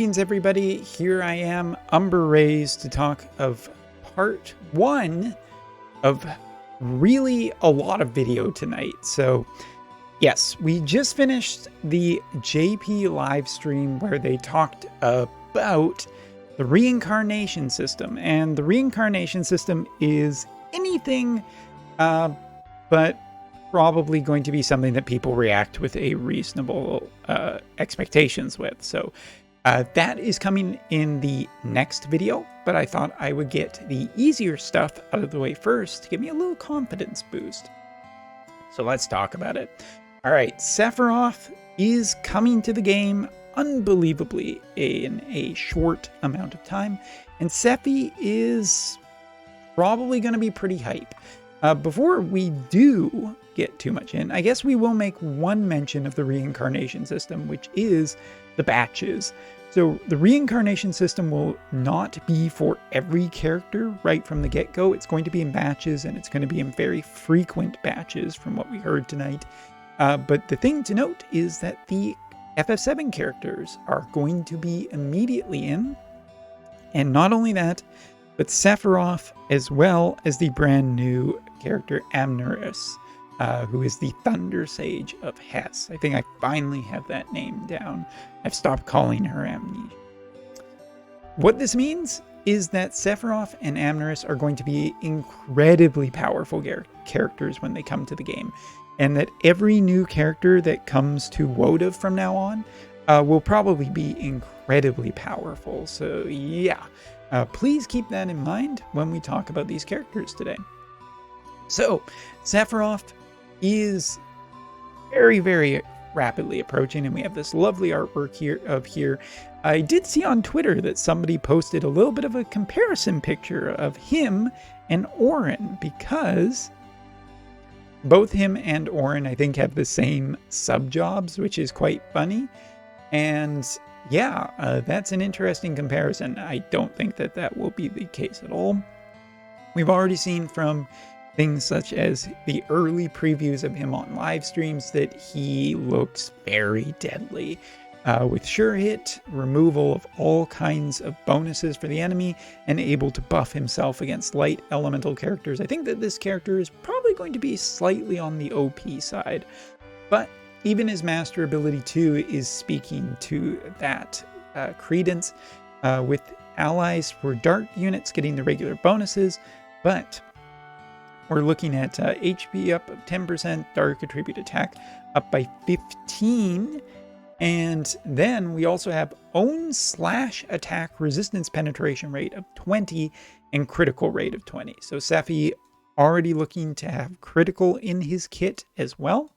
Greetings everybody, here I am, Umber Rays, to talk of part 1 of really a lot of video tonight. So yes, we just finished the JP live stream where they talked about the reincarnation system, and the reincarnation system is anything but probably going to be something that people react with a reasonable expectations with. So that is coming in the next video, but I thought I would get the easier stuff out of the way first to give me a little confidence boost. So let's talk about it. All right, Sephiroth is coming to the game unbelievably in a short amount of time, and Sephi is probably going to be pretty hype. Before we do get too much in, I guess we will make one mention of the reincarnation system, which is the batches. So the reincarnation system will not be for every character right from the get-go. It's going to be in batches, and it's going to be in very frequent batches from what we heard tonight. But the thing to note is that the FF7 characters are going to be immediately in. And not only that, but Sephiroth, as well as the brand new character Amneris, who is the Thunder Sage of Hess. I think I finally have that name down. I've stopped calling her Amnesia. What this means is that Sephiroth and Amneris are going to be incredibly powerful characters when they come to the game, and that every new character that comes to Wotv from now on will probably be incredibly powerful. So yeah, please keep that in mind when we talk about these characters today. So Sephiroth is very, very rapidly approaching, and we have this lovely artwork here. I did see on Twitter that somebody posted a little bit of a comparison picture of him and Auron, because both him and Auron, I think, have the same sub-jobs, which is quite funny. And yeah, that's an interesting comparison. I don't think that that will be the case at all. We've already seen from things such as the early previews of him on live streams that he looks very deadly, with sure hit, removal of all kinds of bonuses for the enemy, and able to buff himself against light elemental characters. I think that this character is probably going to be slightly on the OP side, but even his master ability 2 is speaking to that credence, with allies for dark units getting the regular bonuses, but we're looking at HP up 10%, dark attribute attack up by 15, and then we also have own slash attack resistance penetration rate of 20 and critical rate of 20. So Sephi already looking to have critical in his kit as well,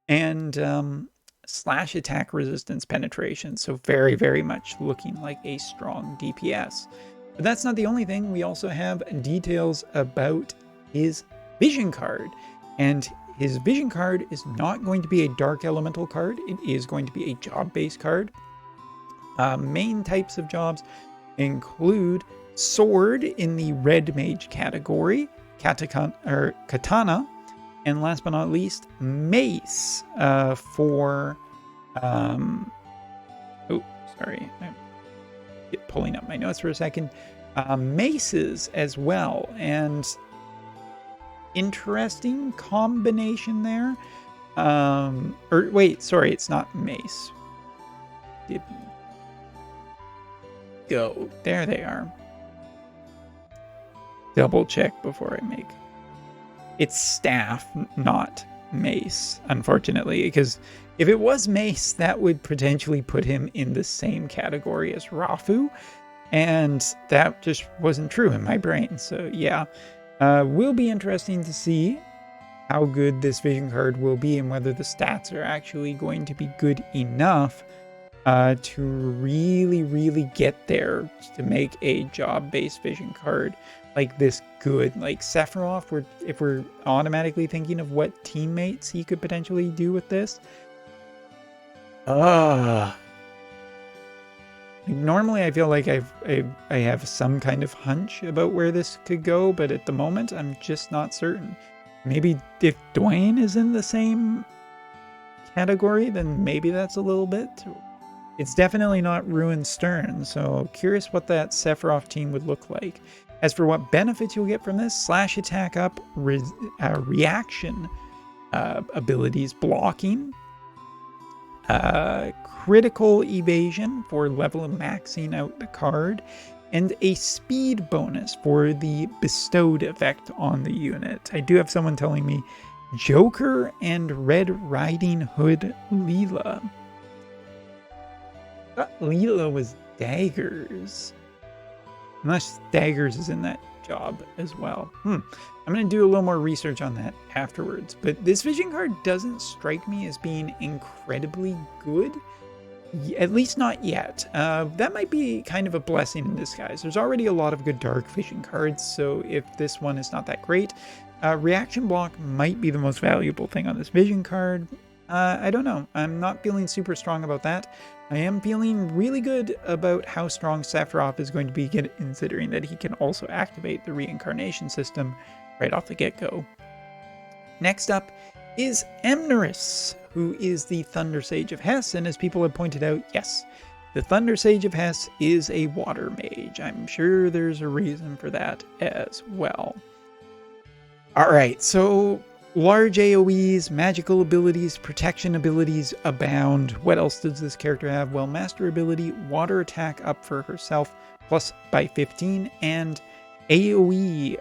and slash attack resistance penetration. So very, very much looking like a strong DPS. But that's not the only thing. We also have details about his vision card, and his vision card is not going to be a dark elemental card. It is going to be a job-based card. Main types of jobs include sword in the red mage category, katana, and last but not least, mace for sorry, I'm pulling up my notes for a second. Maces as well, and interesting combination there. Or wait, sorry, it's not mace. Go. There they are. Double check before I make. It's staff, not mace, unfortunately, because if it was mace, that would potentially put him in the same category as Rafu, and that just wasn't true in my brain. So yeah. Will be interesting to see how good this vision card will be, and whether the stats are actually going to be good enough to really, really get there to make a job-based vision card like this good. Like Sephiroth, if we're automatically thinking of what teammates he could potentially do with this. Normally, I feel like I have some kind of hunch about where this could go, but at the moment, I'm just not certain. Maybe if Dwayne is in the same category, then maybe that's a little bit It's definitely not Ruin Stern, so curious what that Sephiroth team would look like. As for what benefits you'll get from this, slash attack up, reaction abilities, blocking, critical evasion for level maxing out the card, and a speed bonus for the bestowed effect on the unit. I do have someone telling me Joker and Red Riding Hood Leela. I thought Leela was Daggers. Unless Daggers is in that job as well. I'm going to do a little more research on that afterwards. But this vision card doesn't strike me as being incredibly good. At least not yet. That might be kind of a blessing in disguise. There's already a lot of good dark vision cards, so if this one is not that great, reaction block might be the most valuable thing on this vision card. I don't know. I'm not feeling super strong about that. I am feeling really good about how strong Sephiroth is going to be, considering that he can also activate the reincarnation system right off the get-go. Next up is Amneris, who is the Thunder Sage of Hess, and as people have pointed out, yes, the Thunder Sage of Hess is a water mage. I'm sure there's a reason for that as well. Alright, so large AoEs, magical abilities, protection abilities abound. What else does this character have? Well, master ability, water attack up for herself, plus by 15, and AoE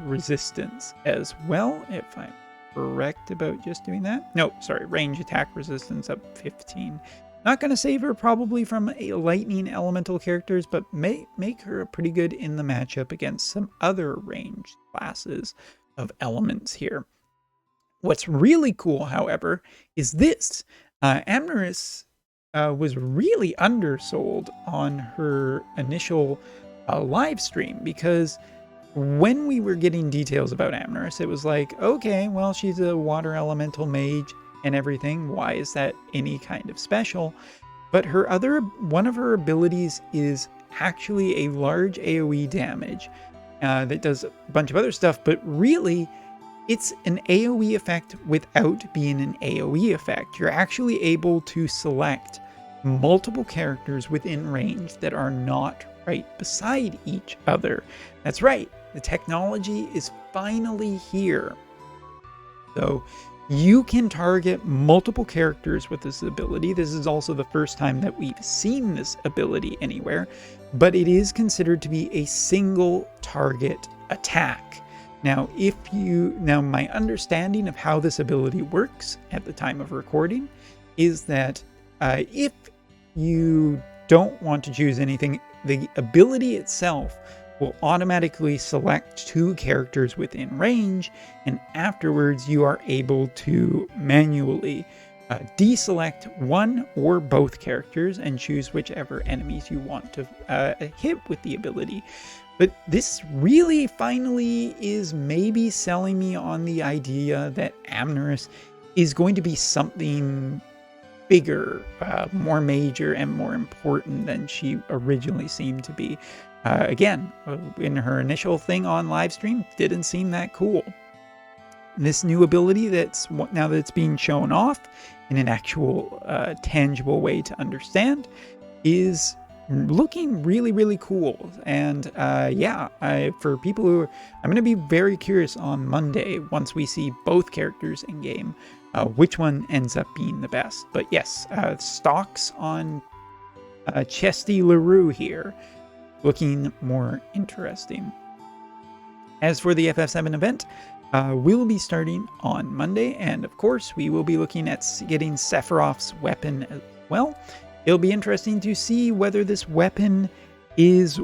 resistance as well, if I'm correct about just doing that. No, sorry, range attack resistance up 15. Not going to save her probably from lightning elemental characters, but may make her pretty good in the matchup against some other ranged classes of elements here. What's really cool, however, is this. Amneris was really undersold on her initial live stream, because when we were getting details about Amneris, it was like, okay, well, she's a water elemental mage and everything. Why is that any kind of special? But one of her abilities is actually a large AoE damage that does a bunch of other stuff, but really, it's an AoE effect without being an AoE effect. You're actually able to select multiple characters within range that are not right beside each other. That's right, the technology is finally here. So you can target multiple characters with this ability. This is also the first time that we've seen this ability anywhere, but it is considered to be a single target attack. Now, my understanding of how this ability works at the time of recording is that if you don't want to choose anything, the ability itself will automatically select 2 characters within range, and afterwards you are able to manually deselect one or both characters and choose whichever enemies you want to hit with the ability. But this really finally is maybe selling me on the idea that Amneris is going to be something bigger, more major, and more important than she originally seemed to be. Again, in her initial thing on livestream, didn't seem that cool. This new ability now that it's being shown off in an actual tangible way to understand is looking really, really cool. And for people who I'm going to be very curious on Monday, once we see both characters in game, which one ends up being the best. But yes, stocks on Chesty LaRue here, looking more interesting. As for the FF7 event, we'll be starting on Monday, and of course we will be looking at getting Sephiroth's weapon as well. It'll be interesting to see whether this weapon is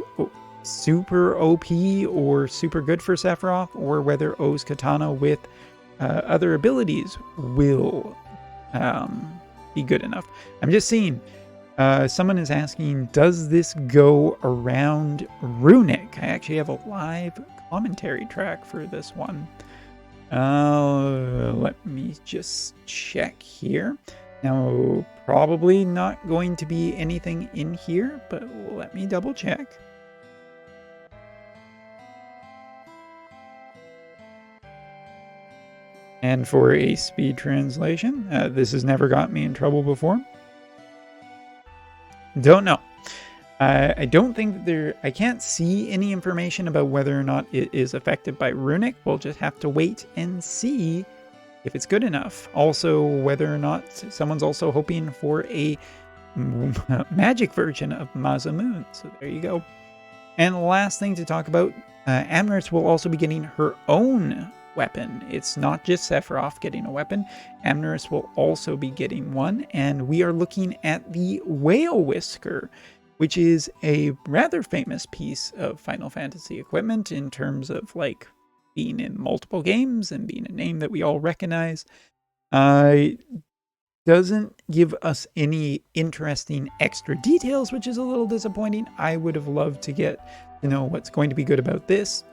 super OP or super good for Sephiroth, or whether O's katana with other abilities will be good enough. I'm just seeing, someone is asking, does this go around Runic? I actually have a live commentary track for this one. Let me just check here. Now, probably not going to be anything in here, but let me double check. And for a speed translation, this has never got me in trouble before. Don't know. I don't think that I can't see any information about whether or not it is affected by Runic. We'll just have to wait and see if it's good enough. Also, whether or not someone's also hoping for a magic version of Mazamoon. So there you go. And the last thing to talk about, Amneris will also be getting her own weapon. It's not just Sephiroth getting a weapon. Amneris will also be getting one. And we are looking at the Whale Whisker, which is a rather famous piece of Final Fantasy equipment in terms of like being in multiple games and being a name that we all recognize. Doesn't give us any interesting extra details, which is a little disappointing. I would have loved to get to know what's going to be good about this.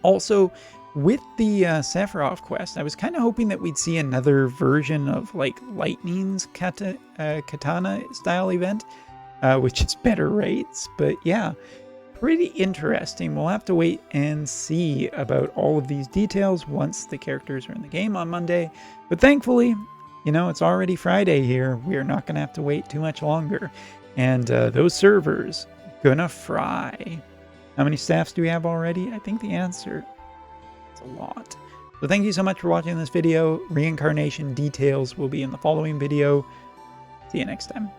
Also, with the Sephiroth quest, I was kind of hoping that we'd see another version of like Lightning's katana style event, which is better rates. But yeah, pretty interesting. We'll have to wait and see about all of these details once the characters are in the game on Monday. But thankfully, you know, it's already Friday here. We're not going to have to wait too much longer. And those servers, gonna fry. How many staffs do we have already? I think the answer is a lot. So thank you so much for watching this video. Reincarnation details will be in the following video. See you next time.